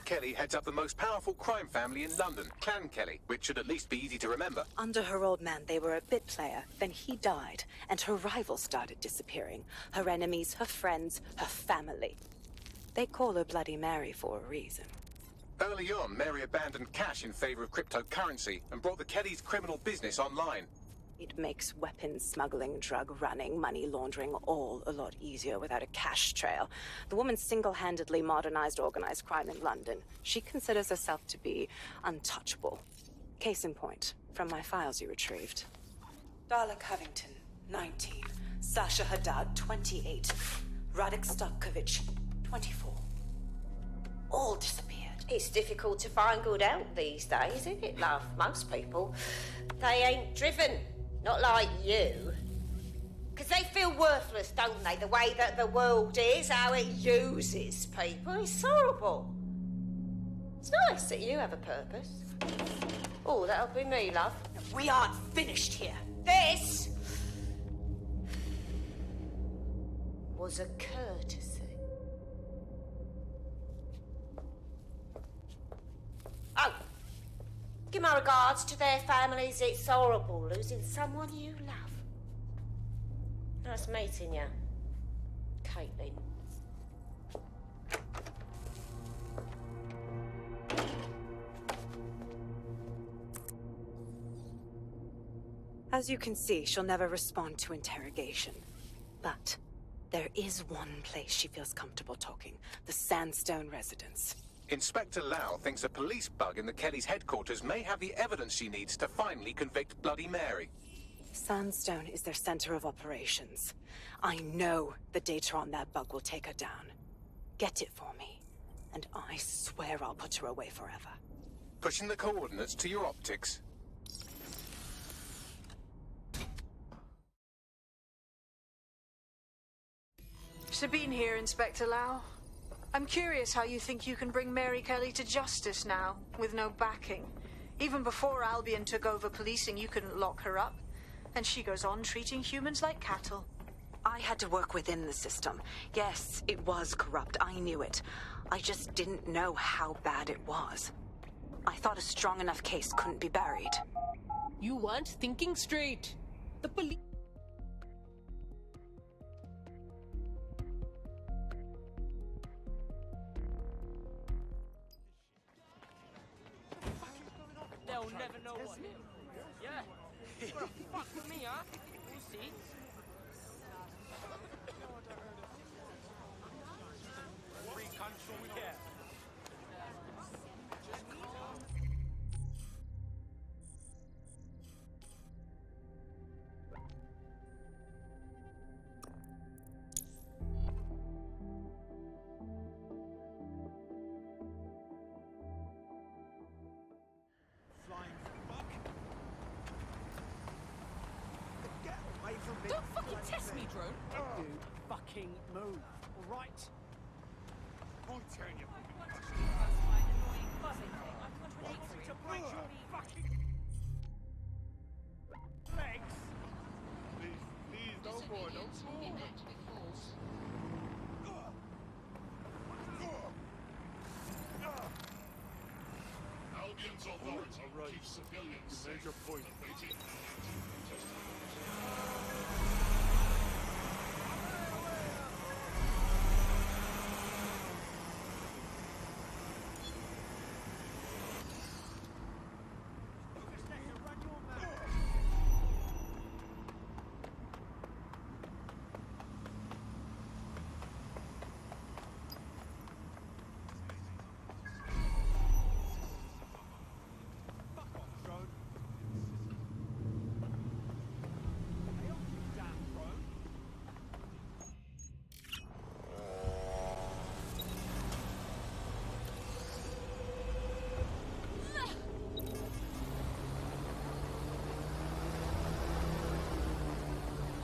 Kelly heads up the most powerful crime family in London, Clan Kelly, which should at least be easy to remember. Under her old man, they were a bit player. Then he died, and her rivals started disappearing. Her enemies, her friends, her family. They call her Bloody Mary for a reason. Early on, Mary abandoned cash in favor of cryptocurrency and brought the Kellys' criminal business online. It makes weapons smuggling, drug running, money laundering all a lot easier without a cash trail. The woman single-handedly modernized organized crime in London. She considers herself to be untouchable. Case in point, from my files you retrieved. Darla Covington, 19. Sasha Haddad, 28. Radek Stokovich, 24. All disappeared. It's difficult to find good help these days, isn't it, love? Most people, they ain't driven. Not like you. Because they feel worthless, don't they? The way that the world is, how it uses people. It's horrible. It's nice that you have a purpose. Oh, that'll be me, love. We aren't finished here. This was a courtesy. Oh, give my regards to their families. It's horrible losing someone you love. Nice meeting you, Caitlin. As you can see, she'll never respond to interrogation. But there is one place she feels comfortable talking. The Sandstone residence. Inspector Lau thinks a police bug in the Kellys' headquarters may have the evidence she needs to finally convict Bloody Mary. Sandstone is their center of operations. I know the data on that bug will take her down. Get it for me, and I swear I'll put her away forever. Pushing the coordinates to your optics. Sabine here, Inspector Lau. I'm curious how you think you can bring Mary Kelly to justice now, with no backing. Even before Albion took over policing, you couldn't lock her up. And she goes on treating humans like cattle. I had to work within the system. Yes, it was corrupt. I knew it. I just didn't know how bad it was. I thought a strong enough case couldn't be buried. You weren't thinking straight. The police... They'll never know what hit. Yeah. You gonna fuck with me, huh? We'll see. Free control, yeah. Don't fucking test me, drone! You fucking move, alright? I'll turn you. To break your fucking legs! Please, no more, no more! Albion's authority keeps civilians safe. Major point.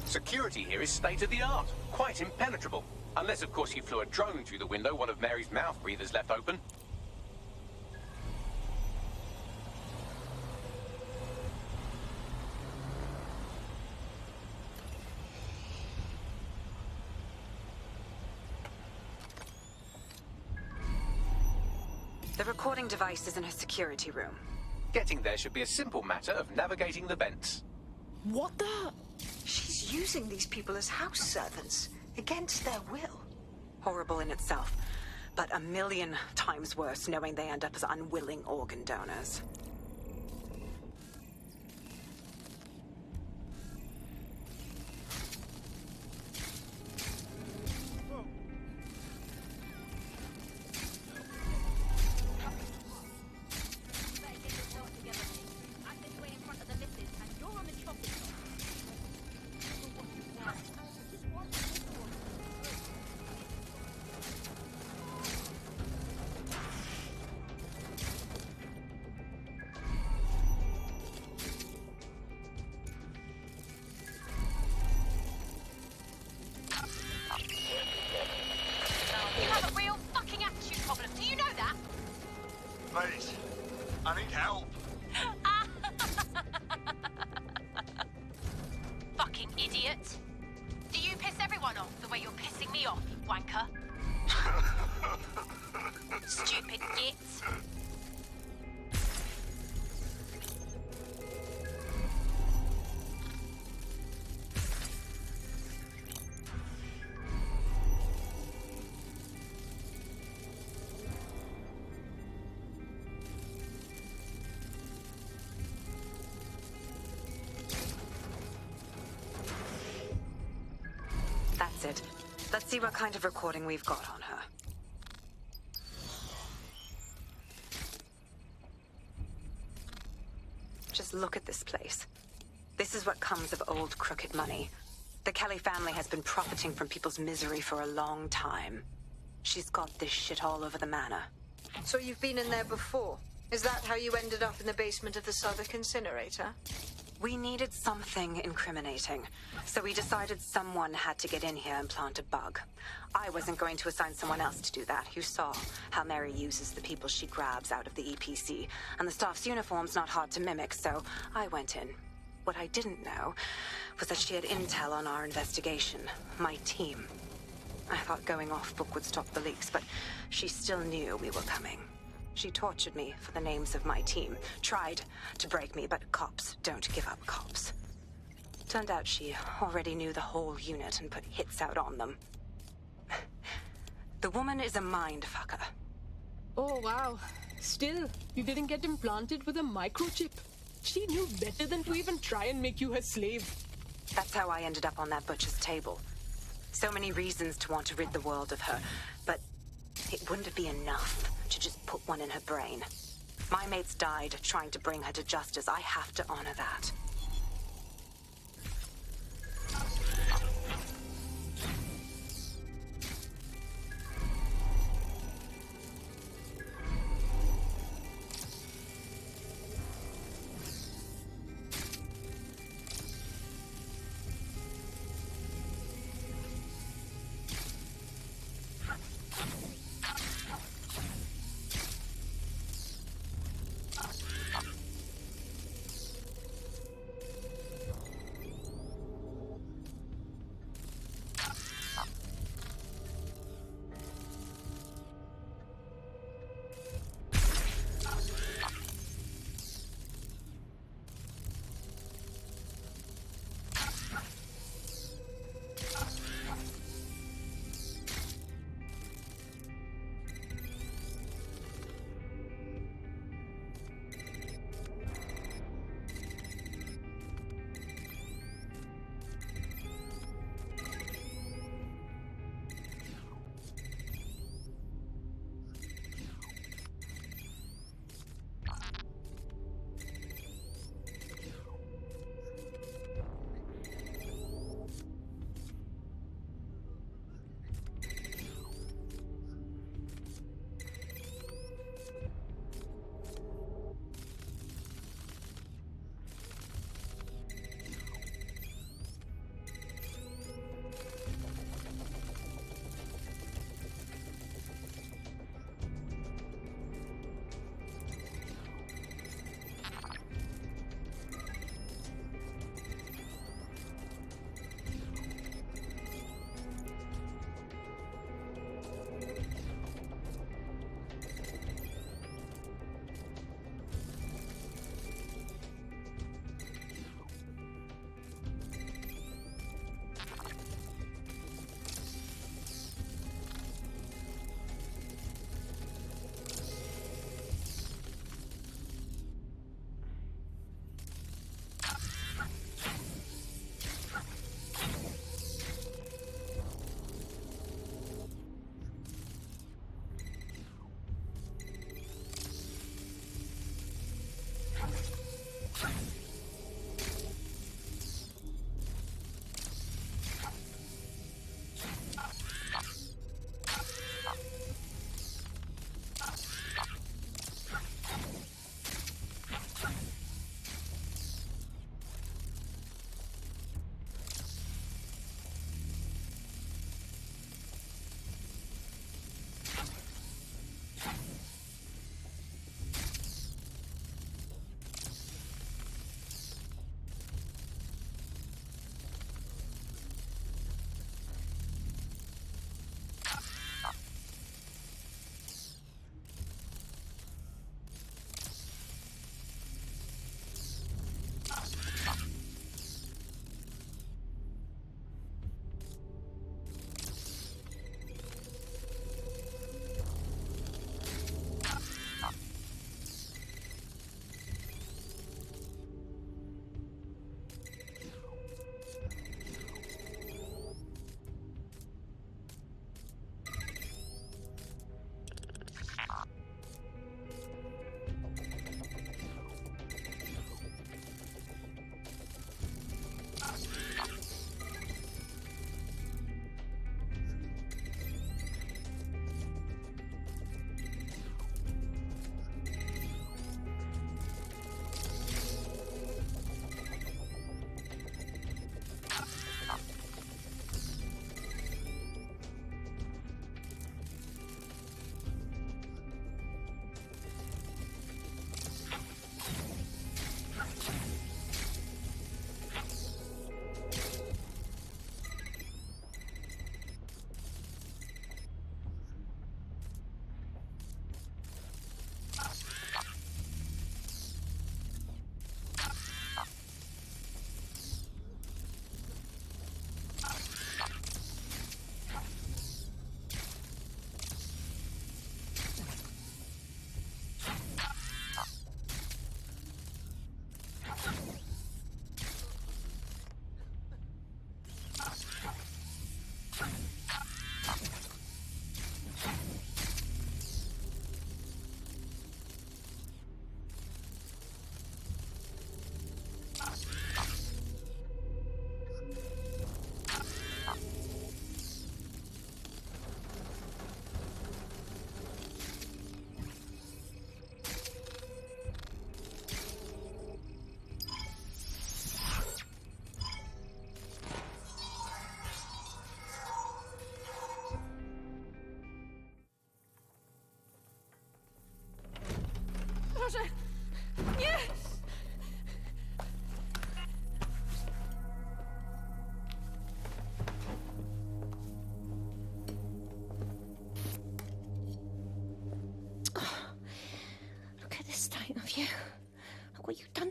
Security here is state-of-the-art, quite impenetrable. Unless, of course, you flew a drone through the window one of Mary's mouth breathers left open. The recording device is in her security room. Getting there should be a simple matter of navigating the vents. What the? She's using these people as house servants, against their will. Horrible in itself, but a million times worse knowing they end up as unwilling organ donors. Please, I need help. Fucking idiot. Do you piss everyone off the way you're pissing me off, you wanker? Stupid git. That's it. Let's see what kind of recording we've got on her. Just look at this place. This is what comes of old crooked money. The Kelly family has been profiting from people's misery for a long time. She's got this shit all over the manor. So you've been in there before? Is that how you ended up in the basement of the Southwark incinerator? We needed something incriminating, so we decided someone had to get in here and plant a bug. I wasn't going to assign someone else to do that. You saw how Mary uses the people she grabs out of the EPC, and the staff's uniform's not hard to mimic, so I went in. What I didn't know was that she had intel on our investigation, my team. I thought going off book would stop the leaks, but she still knew we were coming. She tortured me for the names of my team, tried to break me, but cops don't give up cops. Turned out she already knew the whole unit and put hits out on them. The woman is a mind fucker. Oh, wow. Still, you didn't get implanted with a microchip. She knew better than to even try and make you her slave. That's how I ended up on that butcher's table. So many reasons to want to rid the world of her, but it wouldn't be enough to just put one in her brain. My mates died trying to bring her to justice. I have to honor that.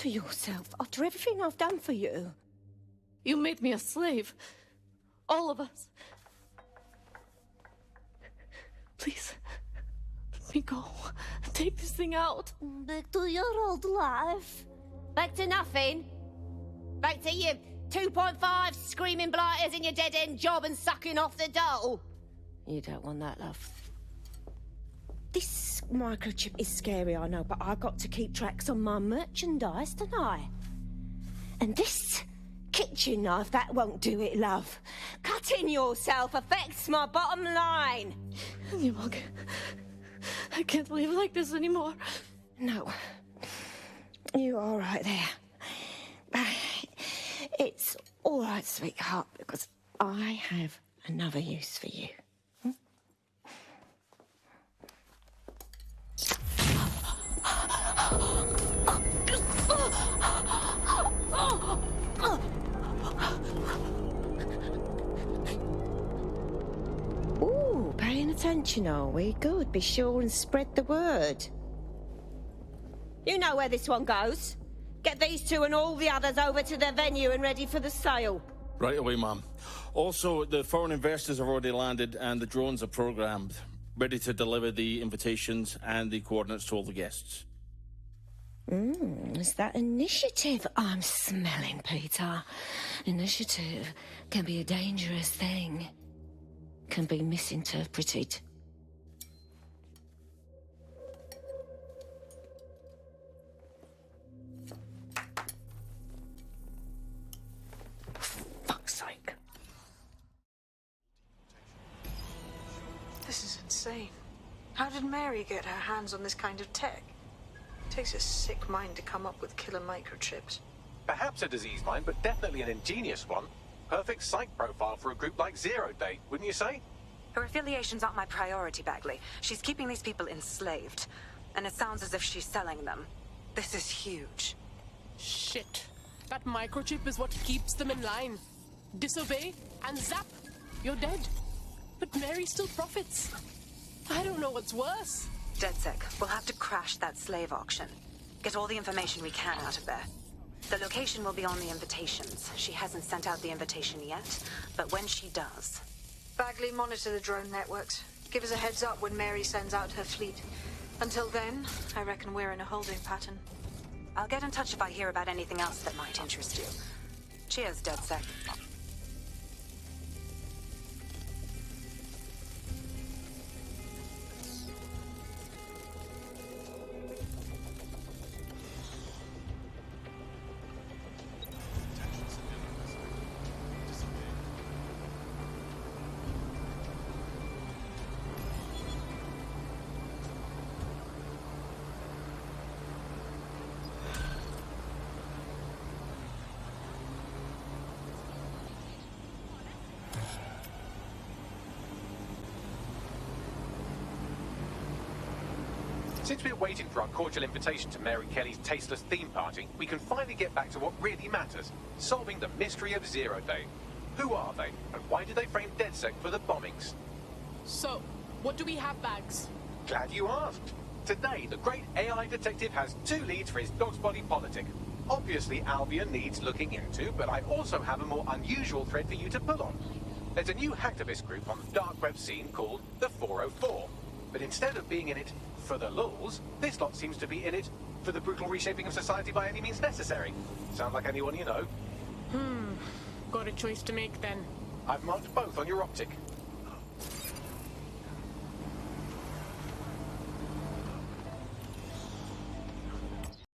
to yourself after everything I've done for you? You made me a slave. All of us. Please, let me go. Take this thing out. Back to your old life. Back to nothing. Back to you 2.5 screaming blighters in your dead-end job and sucking off the dole. You don't want that, love. This microchip is scary, I know, but I got to keep tracks on my merchandise, don't I? And this kitchen knife, that won't do it, love. Cutting yourself affects my bottom line. I can't live like this anymore. No. You're all right there. It's all right, sweetheart, because I have another use for you. Ooh, paying attention, are we? Good. Be sure and spread the word. You know where this one goes. Get these two and all the others over to their venue and ready for the sale. Right away, Ma'am. Also, the foreign investors have already landed and the drones are programmed, ready to deliver the invitations and the coordinates to all the guests. Is that initiative I'm smelling, Peter? Initiative can be a dangerous thing. Can be misinterpreted. Fuck's sake. This is insane. How did Mary get her hands on this kind of tech? It takes a sick mind to come up with killer microchips. Perhaps a diseased mind, but definitely an ingenious one. Perfect psych profile for a group like Zero Day, wouldn't you say? Her affiliations aren't my priority, Bagley. She's keeping these people enslaved. And it sounds as if she's selling them. This is huge. Shit. That microchip is what keeps them in line. Disobey, and zap, you're dead. But Mary still profits. I don't know what's worse. DedSec, we'll have to crash that slave auction. Get all the information we can out of there. The location will be on the invitations. She hasn't sent out the invitation yet, but when she does... Bagley, monitor the drone networks. Give us a heads up when Mary sends out her fleet. Until then, I reckon we're in a holding pattern. I'll get in touch if I hear about anything else that might interest you. Cheers, DedSec. Since we're waiting for our cordial invitation to Mary Kelly's tasteless theme party, we can finally get back to what really matters, solving the mystery of Zero Day. Who are they, and why did they frame DedSec for the bombings? So, what do we have, Bags? Glad you asked. Today, the great AI detective has 2 leads for his dog's body politic. Obviously, Albion needs looking into, but I also have a more unusual thread for you to pull on. There's a new hacktivist group on the dark web scene called the 404. But instead of being in it for the lulz, this lot seems to be in it for the brutal reshaping of society by any means necessary. Sound like anyone you know? Got a choice to make then. I've marked both on your optic.